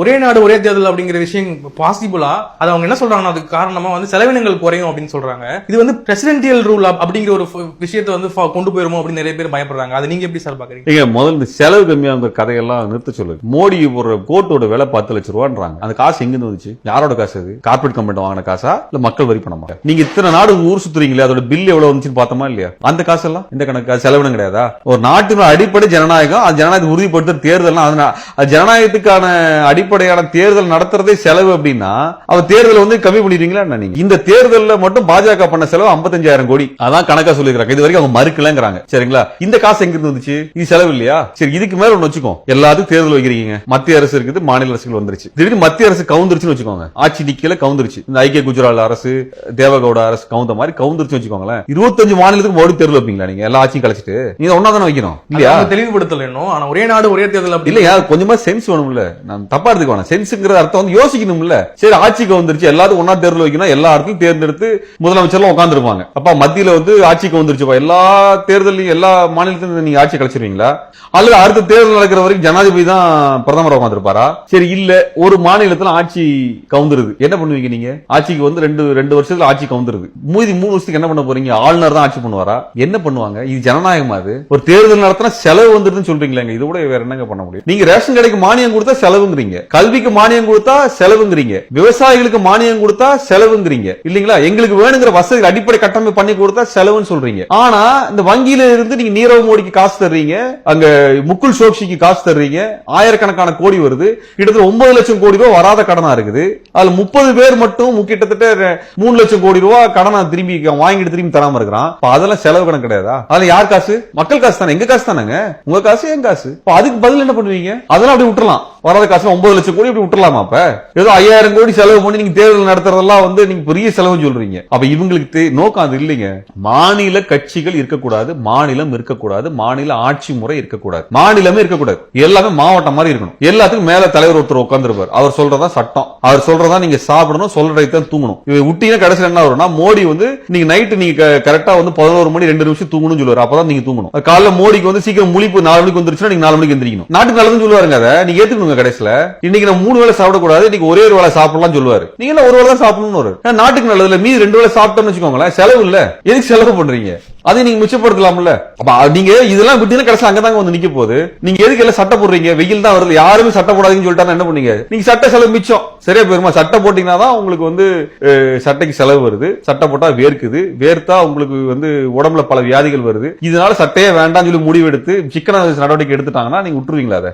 ஒரே நாடு ஒரே தேர்தல் அப்படிங்கிற விஷயம் பாசிபிளா? அது அவங்க என்ன சொல்றாங்கன்னா அதுக்கு காரணமா வந்து செலவினங்கள் குறையும் அப்படின்னு சொல்றாங்க. இது வந்து பிரசிடென்டியல் ரூல் அப்படிங்கிற ஒரு விஷயத்தை வந்து கொண்டு போயிருமோ அப்படின்னு நிறைய பேர் பயப்படுறாங்க. அது நீங்க எப்படி சார் பாக்குறீங்க? முதல்ல இந்த செலவு கம்மியாக கதையெல்லாம் நிறுத்த சொல்லுங்க. மோடி ஒரு கோட்டோட விலை 10 லட்சம் ரூபான்றாங்க. அந்த காசு எங்க வந்துச்சு? யாரோட காசு? அது கார்பரேட் கம்பெனி வாங்கின காசா இல்ல மக்கள் வரி பணமா? நீங்க இத்தனை நாடு ஊர் சுத்துறீங்களே, அதோட பில் எவ்வளவு வந்துச்சுன்னு பார்த்தோமா இல்லையா? அந்த காசு எல்லாம் இந்த கணக்கு செலவினம் கிடையாதா? ஒரு நாட்டின் அடிப்படை ஜனநாயகம், அந்த ஜனநாயகத்தை உறுதிப்படுத்த தேர்தல், ஜனநாயகத்துக்கான அடிப்படையான தேர்தல் நடத்துறதே செலவு அப்படின்னா அவ தேர்தல் வந்து கம்மி பண்ணிடுறீங்களா? நீங்க இந்த தேர்தலில் மட்டும் பாஜக பண்ண செலவு 55,000 கோடி. அதான் கணக்கா சொல்லிருக்காங்க. இது வரைக்கும் அவங்க மறுக்கலங்கிறாங்க. சரிங்களா? இந்த காசு எங்க வந்துச்சு? இது செலவு இல்லையா? சரி, இதுக்கு மேல ஒண்ணு வச்சுக்கோ. எல்லாத்துக்கும் தேர்தல் வைக்கிறீங்க. மத்திய அரசு இருக்குது, மாநில அரசுகள் வந்துருச்சு. திடீர்னு மத்திய அரசு கவுந்துருச்சுன்னு வச்சுக்கோங்க. ஆட்சி நிக்கல, கவுந்துருச்சு. இந்த ஐக்கிய குஜராத் அரசு, தேவகவுட அரசு கவுந்த மாதிரி கவுந்துருச்சு வச்சுக்கோங்களேன். 25 மாநிலத்துக்கு மோடி தேர்தல் வைப்பீங்களா? நீங்க எல்லா ஆட்சியும் கழிச்சிட்டு நீங்க ஒன்னா தானே வைக்கணும் இல்லையா? தெளிவுபடுத்தல இன்னும். ஆனா ஒரே நாடு ஒரே தேர்தல் இல்லையா? கொஞ்சமா சென்ஸ் வேணும்ல. நான் தப்பா எடுத்துக்க வேணாம். சென்ஸ்ங்கிற அர்த்தம் வந்து யோசிக்கணும்ல. சரி, ஆட்சிக்கு வந்துருச்சு, எல்லாத்துக்கும் ஒன்னா தேர்தல் வைக்கணும். எல்லா இடத்துலையும் தேர்ந்தெடுத்து முதலமைச்சர்லாம் உட்கார்ந்து இருப்பாங்க. அப்ப மத்தியில வந்து ஆட்சிக்கு வந்துருச்சுப்பா, எல்லா தேர்தலையும் எல்லா மாநிலத்திலும் நீங்க ஆட்சி கழிச்சிருவீங்களா? அல்லது அடுத்த தேர்தல் நடக்கிற வரைக்கும் ஜனாதிபதி தான் பிரதமர் உட்கார்ந்திருப்பாரா? சரி, இல்ல ஒரு மாநிலத்துல ஆட்சி கவுந்துருது, என்ன பண்ணுவீங்க நீங்க? ஆட்சிக்கு வந்து ரெண்டு வருஷத்துல ஆட்சி கவுந்துருது. 3 வருஷத்துக்கு என்ன பண்ண போறீங்க? ஆளுநர் தான் ஆட்சி பண்ணுவாரா? என்ன பண்ணுவாங்க? இது ஜனநாயகமா? அது ஒரு தேர்தல் நடத்தினா செலவு வந்துருதுன்னு சொல்றீங்களா? இது கூட வேற என்னங்க பண்ண முடியும்? நீங்க ரேஷன் கடைக்கு மானியம் கொடுத்தா செலவுங்கிறீங்க, கல்விக்கு மானியம் கொடுத்தா செலவுங்கிறீங்க, விவசாயிகளுக்கு மானியம் கொடுத்தா செலவுங்கிறீங்க இல்லீங்களா? எங்களுக்கு வேணுங்கிற வசதி அடிப்படை கட்டமைப்பு பண்ணி கொடுத்தா செலவுன்னு சொல்றீங்க. ஆனா இந்த வங்கியில இருந்து நீங்க நீரவ் மோடிக்கு காசு தர்றீங்க, அங்க முகுல் சோக்சிக்கு காசு தர்றீங்க, ஆயிரக்கணக்கான கோடி வருது. கிட்டத்தட்ட 9 லட்சம் கோடி ரூபாய் வராத கடனா இருக்குது. அதுல 30 பேர் மட்டும் கிட்டத்தட்ட 3 லட்சம் கோடி ரூபாய் கடனா திரும்பி வாங்கிட்டு திரும்பி தராம இருக்கிறான். அதெல்லாம் செலவு கணக்கு கிடையாதா? அதுல யார் காசு? மக்கள் காசு தானே. எங்க காசு தானங்க. உங்க காசு, என் காசு. அதுக்கு பதில் என்ன பண்ணுவீங்க? அதெல்லாம் அப்படி விட்டுறலாம். வராத காசு 9 லட்சம் கோடி அப்படி விட்டுறலாமா? அப்ப ஏதோ 5000 கோடி செலவு பண்ணி நீங்க தேர்தல் நடத்துறதெல்லாம் வந்து நீங்க பெரிய செலவு சொல்றீங்க. அப்ப இவங்களுக்கு நோக்கம் அது இல்லைங்க. மாநில கட்சிகள் இருக்கக்கூடாது, மாநிலம் இருக்கக்கூடாது, மாநில ஆட்சி முறை இருக்கக்கூடாது, மாநிலமே இருக்கக்கூடாது. எல்லாமே மாவட்டம் மாதிரி இருக்கணும். எல்லாத்துக்கும் மேல தலைவர் ஒருத்தர் உட்கார்ந்துருப்பார். அவர் சொல்றதா சட்டம், அவர் சொல்றதா நீங்க சாப்பிடணும், சொல்றதான் தூங்கணும். விட்டீங்கன்னா கடைசியில் என்ன வரும்னா, மோடி வந்து நீங்க நைட்டு நீங்க கரெக்டா வந்து 11 மணி 2 நிமிஷம் தூங்கணும்னு சொல்லுவார். அப்பதான் நீங்க தூங்கணும். காலைல மோடிக்கு வந்து சீக்கிரம் முழிப்பு 4 மணிக்கு வந்துருச்சுன்னா நீங்க 4 மணிக்கு எந்திரிக்கணும். நாட்டுக்கு நல்லதுன்னு சொல்லுவாருங்க. அதை நீங்க ஏத்துக்கணும். கடைசியில இன்னைக்கு நான் 3 வேளை சாப்பிடக்கூடாது, இன்னைக்கு ஒரே ஒரு வேளை சாப்பிடலாம் சொல்லுவாரு. நீங்க ஒரு வேளை தான் சாப்பிடணும். நாட்டுக்கு நல்லதுல மீதி 2 வேளை சாப்பிட்டோம்னு வச்சுக்கோங்களேன், செலவு இல்ல. எதுக்கு செலவு பண்றீங்க? அதை நீங்க மிச்சப்படுத்தலாம்ல. அப்ப நீங்க இதெல்லாம் விட்டீங்கன்னா கடைசி அங்கதாங்க வந்து நிக்க போகுது. நீங்க எதுக்கு எல்லாம் சட்டை போடுறீங்க? வெயில் தான் வருது, யாருமே சட்டை போடாதீங்கன்னு சொல்லிட்டா என்ன பண்ணீங்க? நீங்க சட்டை செலவு மிச்சம் சரியா போயிருமா? சட்டை போட்டீங்கன்னா தான் உங்களுக்கு வந்து சட்டைக்கு செலவு வருது. சட்டை போட்டா வேர்க்குது, வேர்த்தா உங்களுக்கு வந்து உடம்புல பல வியாதிகள் வருது. இதனால சட்டையே வேண்டாம்னு சொல்லி முடிவெடுத்து சிக்கன நடவடிக்கை எடுத்துட்டாங்கன்னா நீங்க விட்டுருவீங்களா? அதை